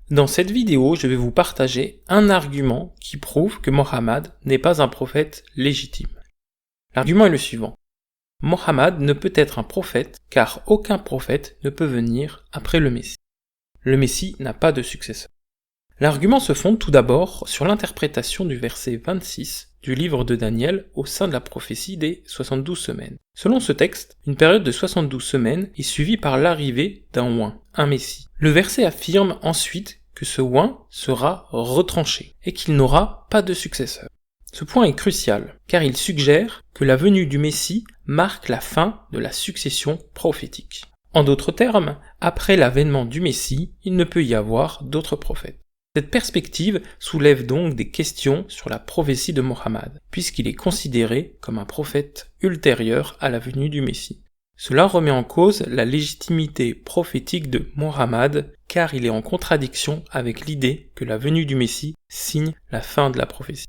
Dans cette vidéo, je vais vous partager un argument qui prouve que Mohammed n'est pas un prophète légitime. L'argument est le suivant. Mohammed ne peut être un prophète car aucun prophète ne peut venir après le Messie. Le Messie n'a pas de successeur. L'argument se fonde tout d'abord sur l'interprétation du verset 26 du livre de Daniel au sein de la prophétie des 72 semaines. Selon ce texte, une période de 72 semaines est suivie par l'arrivée d'un oint, un Messie. Le verset affirme ensuite que ce oint sera retranché et qu'il n'aura pas de successeur. Ce point est crucial, car il suggère que la venue du Messie marque la fin de la succession prophétique. En d'autres termes, après l'avènement du Messie, il ne peut y avoir d'autres prophètes. Cette perspective soulève donc des questions sur la prophétie de Mohammed, puisqu'il est considéré comme un prophète ultérieur à la venue du Messie. Cela remet en cause la légitimité prophétique de Mohammed, car il est en contradiction avec l'idée que la venue du Messie signe la fin de la prophétie.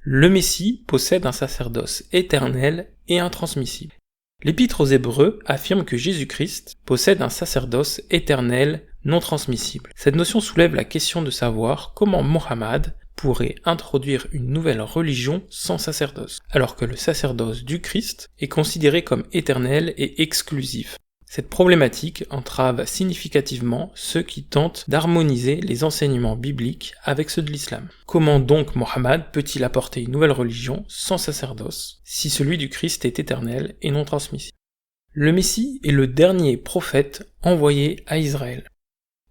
Le Messie possède un sacerdoce éternel et intransmissible. L'Épître aux Hébreux affirme que Jésus-Christ possède un sacerdoce éternel non transmissible. Cette notion soulève la question de savoir comment Mohammed pourrait introduire une nouvelle religion sans sacerdoce, alors que le sacerdoce du Christ est considéré comme éternel et exclusif. Cette problématique entrave significativement ceux qui tentent d'harmoniser les enseignements bibliques avec ceux de l'islam. Comment donc Mohammed peut-il apporter une nouvelle religion sans sacerdoce, si celui du Christ est éternel et non transmissible? Le Messie est le dernier prophète envoyé à Israël.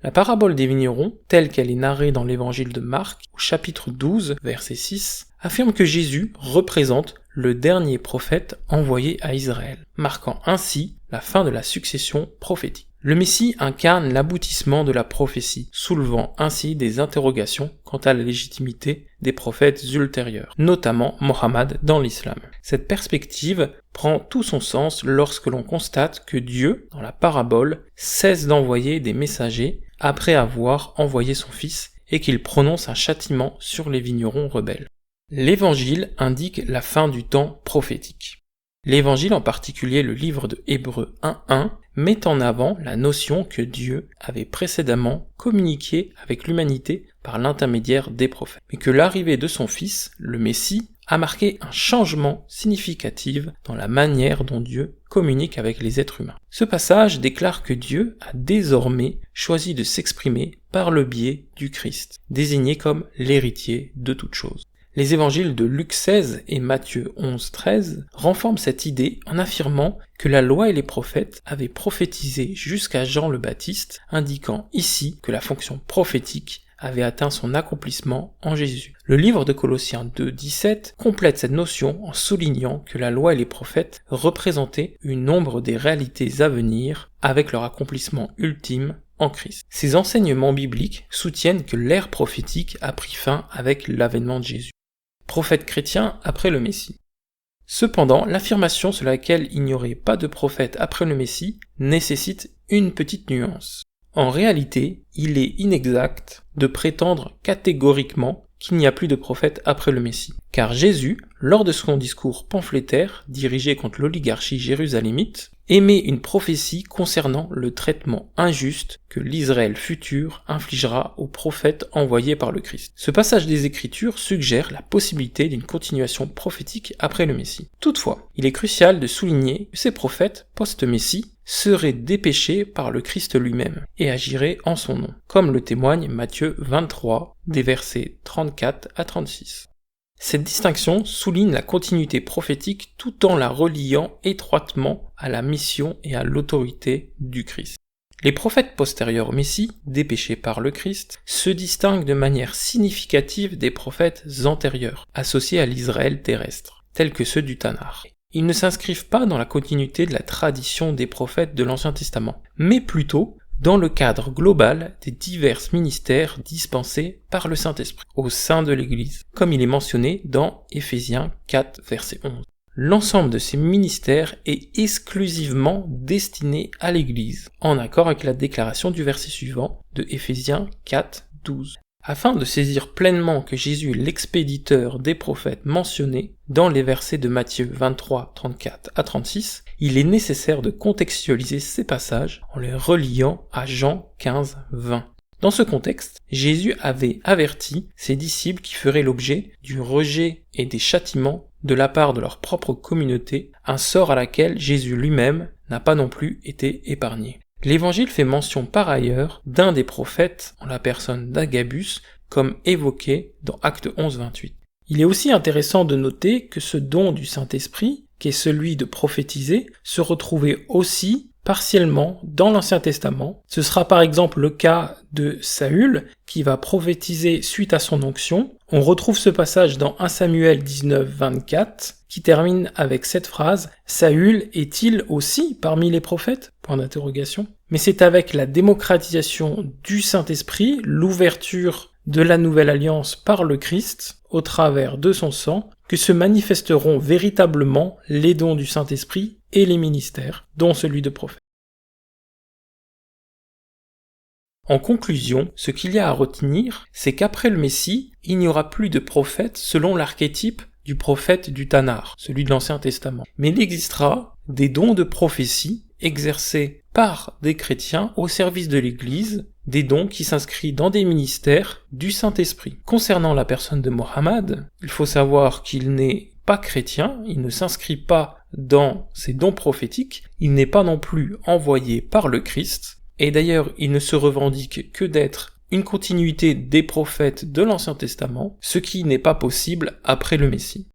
La parabole des vignerons, telle qu'elle est narrée dans l'évangile de Marc, au chapitre 12, verset 6, affirme que Jésus représente le dernier prophète envoyé à Israël, marquant ainsi la fin de la succession prophétique. Le Messie incarne l'aboutissement de la prophétie, soulevant ainsi des interrogations quant à la légitimité des prophètes ultérieurs, notamment Mohammed dans l'islam. Cette perspective prend tout son sens lorsque l'on constate que Dieu, dans la parabole, cesse d'envoyer des messagers après avoir envoyé son Fils et qu'il prononce un châtiment sur les vignerons rebelles. L'Évangile indique la fin du temps prophétique. L'Évangile, en particulier le livre de Hébreux 1.1, met en avant la notion que Dieu avait précédemment communiqué avec l'humanité par l'intermédiaire des prophètes, mais que l'arrivée de son Fils, le Messie, a marqué un changement significatif dans la manière dont Dieu communique avec les êtres humains. Ce passage déclare que Dieu a désormais choisi de s'exprimer par le biais du Christ, désigné comme l'héritier de toutes choses. Les évangiles de Luc 16 et Matthieu 11-13 renforcent cette idée en affirmant que la loi et les prophètes avaient prophétisé jusqu'à Jean le Baptiste, indiquant ici que la fonction prophétique avait atteint son accomplissement en Jésus. Le livre de Colossiens 2.17 complète cette notion en soulignant que la loi et les prophètes représentaient une ombre des réalités à venir avec leur accomplissement ultime en Christ. Ces enseignements bibliques soutiennent que l'ère prophétique a pris fin avec l'avènement de Jésus. Prophète chrétien après le Messie. Cependant, l'affirmation selon laquelle il n'y aurait pas de prophète après le Messie nécessite une petite nuance. En réalité, il est inexact de prétendre catégoriquement qu'il n'y a plus de prophète après le Messie. Car Jésus, lors de son discours pamphlétaire dirigé contre l'oligarchie jérusalémite, émet une prophétie concernant le traitement injuste que l'Israël futur infligera aux prophètes envoyés par le Christ. Ce passage des Écritures suggère la possibilité d'une continuation prophétique après le Messie. Toutefois, il est crucial de souligner que ces prophètes post-Messie seraient dépêchés par le Christ lui-même et agiraient en son nom, comme le témoigne Matthieu 23, des versets 34 à 36. Cette distinction souligne la continuité prophétique tout en la reliant étroitement à la mission et à l'autorité du Christ. Les prophètes postérieurs au Messie, dépêchés par le Christ, se distinguent de manière significative des prophètes antérieurs, associés à l'Israël terrestre, tels que ceux du Tanakh. Ils ne s'inscrivent pas dans la continuité de la tradition des prophètes de l'Ancien Testament, mais plutôt dans le cadre global des divers ministères dispensés par le Saint-Esprit au sein de l'Église, comme il est mentionné dans Éphésiens 4, verset 11. L'ensemble de ces ministères est exclusivement destiné à l'Église, en accord avec la déclaration du verset suivant de Éphésiens 4, 12. Afin de saisir pleinement que Jésus est l'expéditeur des prophètes mentionnés dans les versets de Matthieu 23, 34 à 36, il est nécessaire de contextualiser ces passages en les reliant à Jean 15, 20. Dans ce contexte, Jésus avait averti ses disciples qui feraient l'objet du rejet et des châtiments de la part de leur propre communauté, un sort à laquelle Jésus lui-même n'a pas non plus été épargné. L'Évangile fait mention par ailleurs d'un des prophètes, en la personne d'Agabus, comme évoqué dans Acte 11, 28. Il est aussi intéressant de noter que ce don du Saint-Esprit, qui est celui de prophétiser, se retrouvait aussi partiellement dans l'Ancien Testament. Ce sera par exemple le cas de Saül, qui va prophétiser suite à son onction. On retrouve ce passage dans 1 Samuel 19, 24, qui termine avec cette phrase « Saül est-il aussi parmi les prophètes ?» Mais c'est avec la démocratisation du Saint-Esprit, l'ouverture de la nouvelle alliance par le Christ, au travers de son sang, que se manifesteront véritablement les dons du Saint-Esprit et les ministères, dont celui de prophète. En conclusion, ce qu'il y a à retenir, c'est qu'après le Messie, il n'y aura plus de prophète selon l'archétype du prophète du Tanakh, celui de l'Ancien Testament. Mais il existera des dons de prophétie exercés par des chrétiens au service de l'Église, des dons qui s'inscrivent dans des ministères du Saint-Esprit. Concernant la personne de Mohammed, il faut savoir qu'il n'est pas chrétien, il ne s'inscrit pas dans ces dons prophétiques, il n'est pas non plus envoyé par le Christ, et d'ailleurs il ne se revendique que d'être une continuité des prophètes de l'Ancien Testament, ce qui n'est pas possible après le Messie.